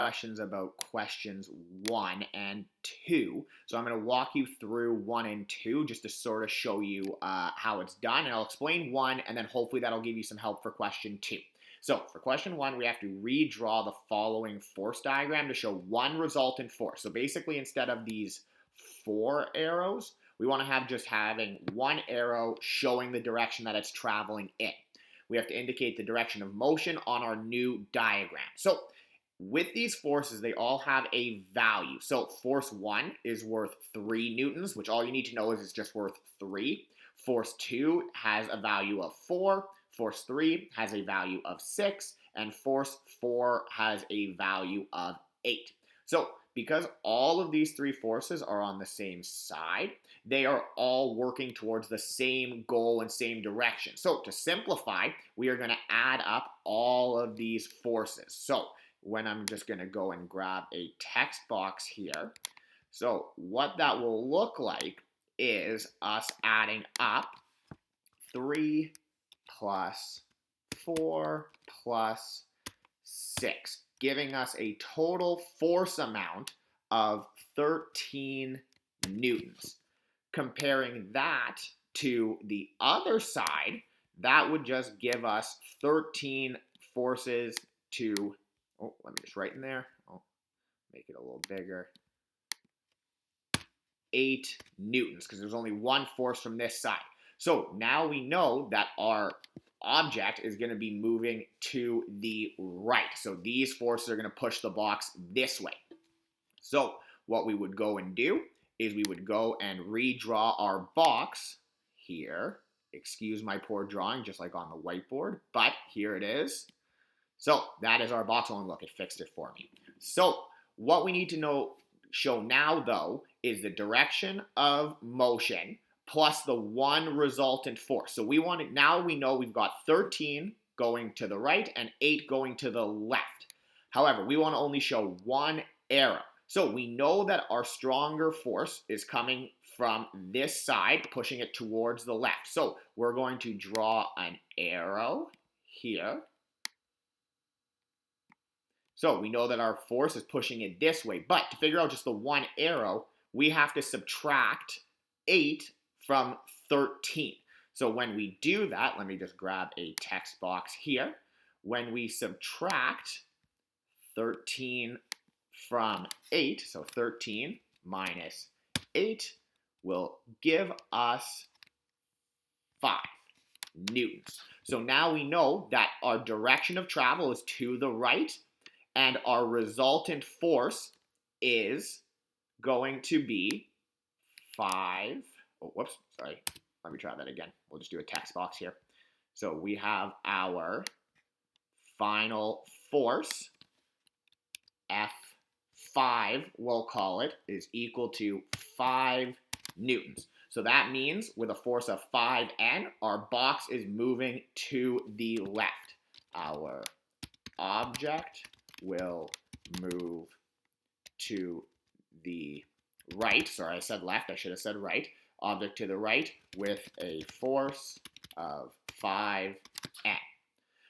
questions about questions 1 and 2. So I'm going to walk you through 1 and 2 just to sort of show you how it's done. And I'll explain 1, and then hopefully that'll give you some help for question 2. So for question 1, we have to redraw the following force diagram to show one resultant force. So basically, instead of these 4 arrows, we want to have just having one arrow showing the direction that it's traveling in. We have to indicate the direction of motion on our new diagram. So with these forces, they all have a value. So force 1 is worth 3 newtons, which all you need to know is it's just worth 3. Force 2 has a value of 4. Force 3 has a value of 6. And force 4 has a value of 8. So because all of these 3 forces are on the same side, they are all working towards the same goal and same direction. So to simplify, we are going to add up all of these forces. So when I'm just going to go and grab a text box here. So what that will look like is us adding up 3 plus 4 plus 6, giving us a total force amount of 13 newtons. Comparing that to the other side, that would just give us 13 forces to, let me just write in there, make it a little bigger, 8 newtons, because there's only one force from this side. So now we know that our object is going to be moving to the right. So these forces are going to push the box this way. So what we would go and do is we would go and redraw our box here. Excuse my poor drawing, just like on the whiteboard, but here it is. So that is our box. Oh, and look, it fixed it for me. So what we need to show now, though, is the direction of motion plus the one resultant force. So now we know we've got 13 going to the right and 8 going to the left. However, we want to only show one arrow. So we know that our stronger force is coming from this side, pushing it towards the left. So we're going to draw an arrow here. So we know that our force is pushing it this way. But to figure out just the one arrow, we have to subtract 8 from 13. So when we do that, let me just grab a text box here. When we subtract 13 from 8, so 13 minus 8 will give us 5 newtons. So now we know that our direction of travel is to the right, and our resultant force is going to be 5. Oh, whoops, sorry. Let me try that again. We'll just do a text box here. So we have our final force, F5, we'll call it, is equal to 5 newtons. So that means with a force of 5N, our box is moving to the left. Our object will move to the right. Sorry, I said left. I should have said right. Object to the right with a force of 5N.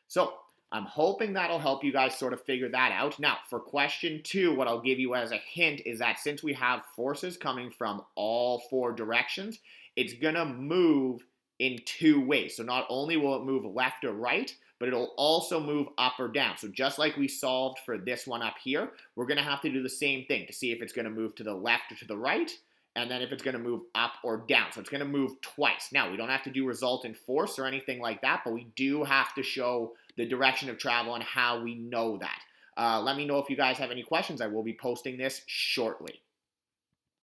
So I'm hoping that'll help you guys sort of figure that out. Now, for question 2, what I'll give you as a hint is that since we have forces coming from all 4 directions, it's going to move in 2 ways. So not only will it move left or right, but it'll also move up or down. So just like we solved for this one up here, we're going to have to do the same thing to see if it's going to move to the left or to the right, and then if it's going to move up or down. So it's going to move twice. Now, we don't have to do resultant force or anything like that, but we do have to show the direction of travel and how we know that. Let me know if you guys have any questions. I will be posting this shortly.